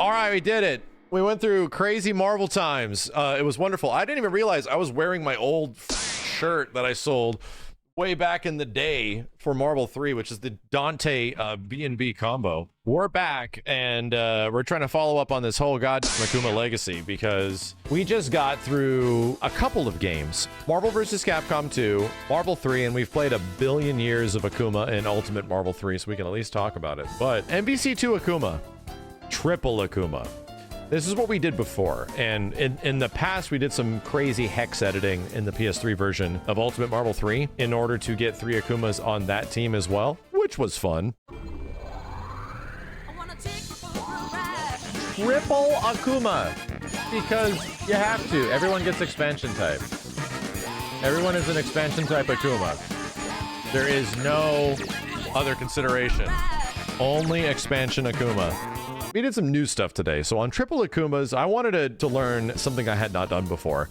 All right, we did it. We went through crazy Marvel times. It was wonderful. I didn't even realize I was wearing my old shirt that I sold way back in the day for Marvel 3, which is the Dante B&B combo. We're back, and we're trying to follow up on this whole goddamn Akuma legacy because we just got through a couple of games. Marvel vs. Capcom 2, Marvel 3, and we've played a billion years of Akuma in Ultimate Marvel 3, so we can at least talk about it. But MVC2 Akuma, triple Akuma. This is what we did before, and in the past we did some crazy hex editing in the PS3 version of Ultimate Marvel 3 in order to get 3 Akumas on that team as well, which was fun. Triple Akuma, because you have to. Everyone gets expansion type. Everyone is an expansion type Akuma. There is no other consideration. Only expansion Akuma. We did some new stuff today. So on Triple Akumas, I wanted to learn something I had not done before.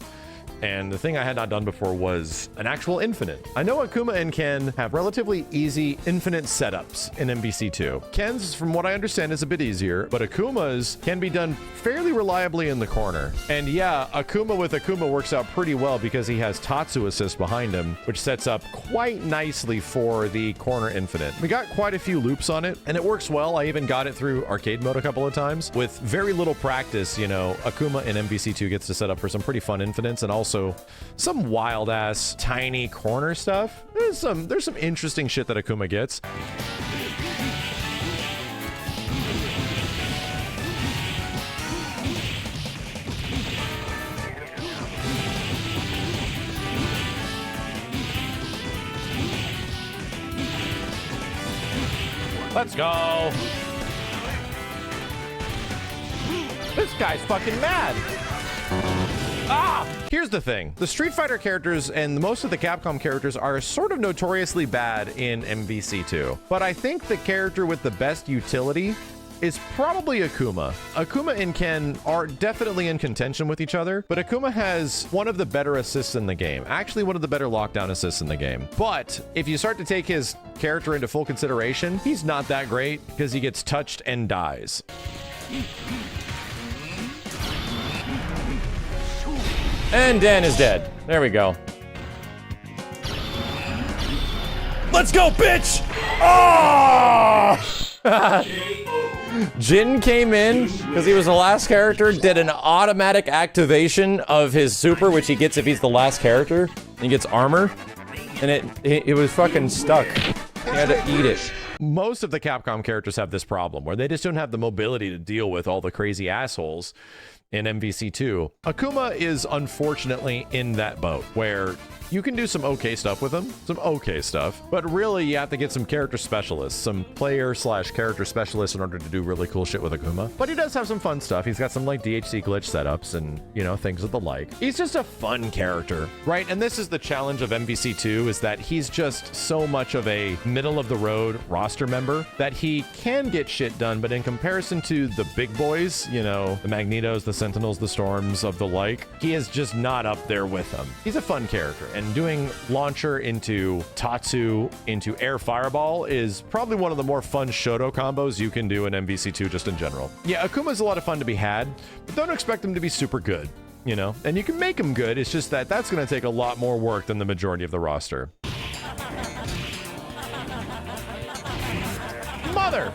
And the thing I had not done before was an actual infinite. I know Akuma and Ken have relatively easy infinite setups in MVC2. Ken's, from what I understand, is a bit easier, but Akuma's can be done fairly reliably in the corner. And yeah, Akuma with Akuma works out pretty well because he has Tatsu assist behind him, which sets up quite nicely for the corner infinite. We got quite a few loops on it, and it works well. I even got it through arcade mode a couple of times. With very little practice, you know, Akuma in MVC2 gets to set up for some pretty fun infinites and also some wild ass tiny corner stuff. There's some interesting shit that Akuma gets. Let's go. This guy's fucking mad. Ah! Here's the thing. The Street Fighter characters and most of the Capcom characters are sort of notoriously bad in MVC2. But I think the character with the best utility is probably Akuma. Akuma and Ken are definitely in contention with each other, but Akuma has one of the better assists in the game. Actually, one of the better lockdown assists in the game. But if you start to take his character into full consideration, he's not that great because he gets touched and dies. And Dan is dead. There we go. Let's go, bitch! Oh! Jin came in because he was the last character, did an automatic activation of his super, which he gets if he's the last character. He gets armor, and it was fucking stuck. He had to eat it. Most of the Capcom characters have this problem where they just don't have the mobility to deal with all the crazy assholes in MVC2. Akuma is unfortunately in that boat where you can do some okay stuff with him, but really you have to get some character specialists, some player/character specialists in order to do really cool shit with Akuma. But he does have some fun stuff. He's got some like DHC glitch setups and, you know, things of the like. He's just a fun character, right? And this is the challenge of MVC2, is that he's just so much of a middle of the road roster member that he can get shit done, but in comparison to the big boys, you know, the Magnetos, the Sentinels, the Storms of the like, he is just not up there with them. He's a fun character, and doing launcher into Tatsu into air fireball is probably one of the more fun Shoto combos you can do in MVC2 just in general. Yeah, Akuma's a lot of fun to be had, but don't expect him to be super good, you know? And you can make him good, it's just that that's gonna take a lot more work than the majority of the roster. Mother!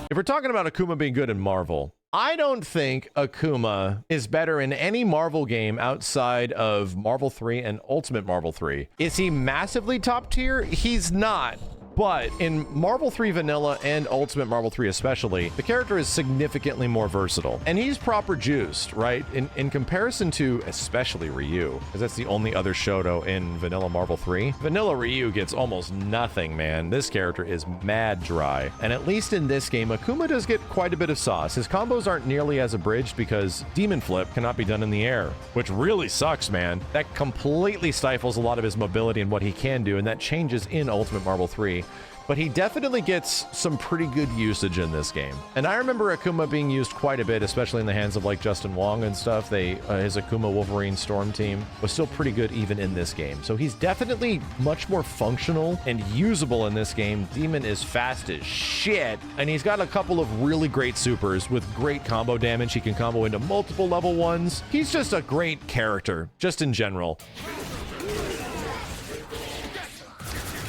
If we're talking about Akuma being good in Marvel, I don't think Akuma is better in any Marvel game outside of Marvel 3 and Ultimate Marvel 3. Is he massively top tier? He's not. But in Marvel 3 Vanilla and Ultimate Marvel 3 especially, the character is significantly more versatile. And he's proper juiced, right? In comparison to especially Ryu, because that's the only other Shoto in Vanilla Marvel 3. Vanilla Ryu gets almost nothing, man. This character is mad dry. And at least in this game, Akuma does get quite a bit of sauce. His combos aren't nearly as abridged because Demon Flip cannot be done in the air, which really sucks, man. That completely stifles a lot of his mobility and what he can do, and that changes in Ultimate Marvel 3. but he definitely gets some pretty good usage in this game. And I remember Akuma being used quite a bit, especially in the hands of like Justin Wong and stuff. His Akuma Wolverine Storm team was still pretty good even in this game. So he's definitely much more functional and usable in this game. Demon is fast as shit, and he's got a couple of really great supers with great combo damage. He can combo into multiple level 1s. He's just a great character, just in general.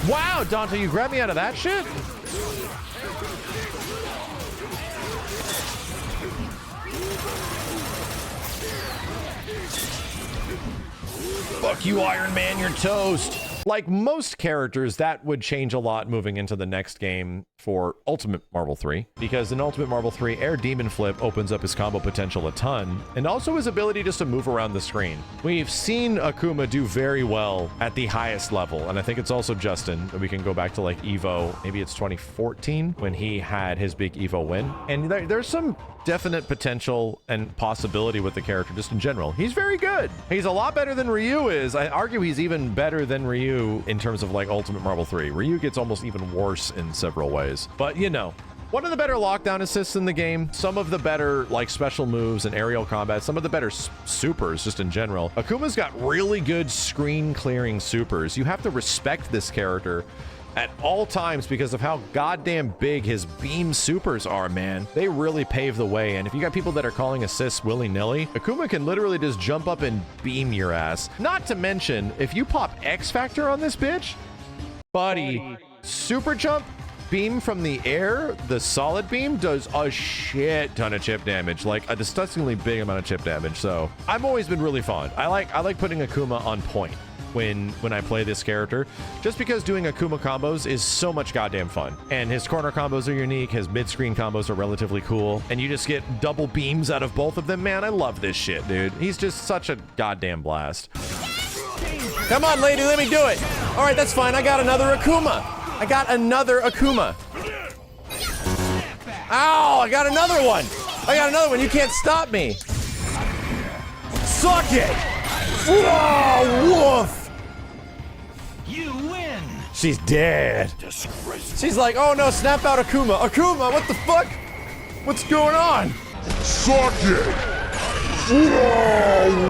Wow, Dante, you grabbed me out of that shit? Fuck you, Iron Man, you're toast. Like most characters, that would change a lot moving into the next game for Ultimate Marvel 3, because in Ultimate Marvel 3, Air Demon Flip opens up his combo potential a ton, and also his ability just to move around the screen. We've seen Akuma do very well at the highest level, and I think it's also Justin. We can go back to like Evo, maybe it's 2014, when he had his big Evo win. And there's some definite potential and possibility with the character just in general. He's very good. He's a lot better than Ryu is. I argue he's even better than Ryu in terms of like Ultimate Marvel 3. Ryu gets almost even worse in several ways. But you know, one of the better lockdown assists in the game, some of the better like special moves and aerial combat, some of the better supers just in general. Akuma's got really good screen clearing supers. You have to respect this character at all times because of how goddamn big his beam supers are, man. They really pave the way, and if you got people that are calling assists willy-nilly, Akuma can literally just jump up and beam your ass. Not to mention, if you pop X Factor on this bitch, buddy, super jump, beam from the air, the solid beam does a shit ton of chip damage, like a disgustingly big amount of chip damage. So I've always been really fond. I like putting Akuma on point when I play this character, just because doing Akuma combos is so much goddamn fun. And his corner combos are unique, his mid-screen combos are relatively cool, and you just get double beams out of both of them. Man, I love this shit, dude. He's just such a goddamn blast. Come on, lady, let me do it. All right, that's fine. I got another Akuma. I got another Akuma. Ow, I got another one. I got another one. You can't stop me. Suck it. Whoa, woof. You win. She's dead. She's like, oh no, snap out Akuma. Akuma, what the fuck? What's going on? Suck it. Whoa.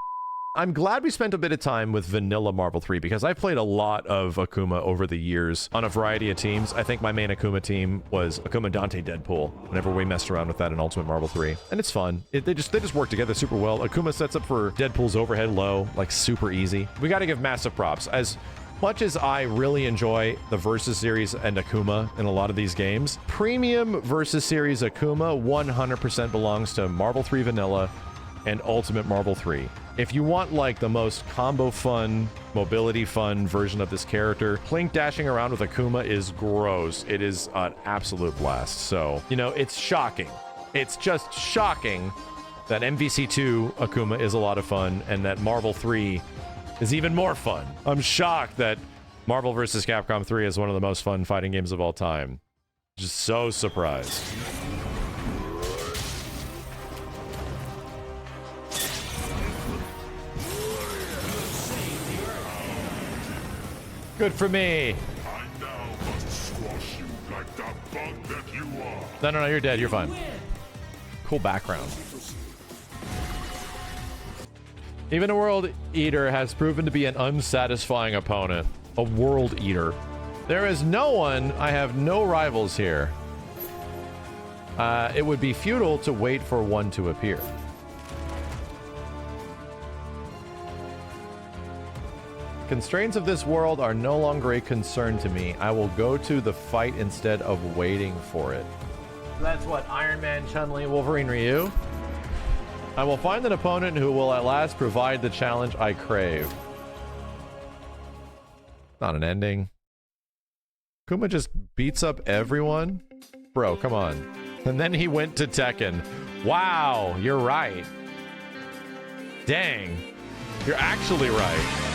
I'm glad we spent a bit of time with vanilla Marvel 3 because I've played a lot of Akuma over the years on a variety of teams. I think my main Akuma team was Akuma Dante Deadpool whenever we messed around with that in Ultimate Marvel 3. And it's fun. They just work together super well. Akuma sets up for Deadpool's overhead low, like super easy. We got to give massive props. As much as I really enjoy the Versus series and Akuma in a lot of these games, Premium Versus series Akuma 100% belongs to Marvel 3 Vanilla and Ultimate Marvel 3. If you want like the most combo fun, mobility fun version of this character, Clink dashing around with Akuma is gross. It is an absolute blast. So, you know, it's shocking. It's just shocking that MVC2 Akuma is a lot of fun and that Marvel 3 is even more fun. I'm shocked that Marvel vs. Capcom 3 is one of the most fun fighting games of all time. Just so surprised. Good for me. I now must squash you like the bug that you are. No, you're dead. You're fine. Cool background. Even a World Eater has proven to be an unsatisfying opponent. A World Eater. There is no one. I have no rivals here. It would be futile to wait for one to appear. Constraints of this world are no longer a concern to me. I will go to the fight instead of waiting for it. That's what, Iron Man, Chun-Li, Wolverine, Ryu? I will find an opponent who will at last provide the challenge I crave. Not an ending. Kuma just beats up everyone? Bro, come on. And then he went to Tekken. Wow, you're right. Dang. You're actually right.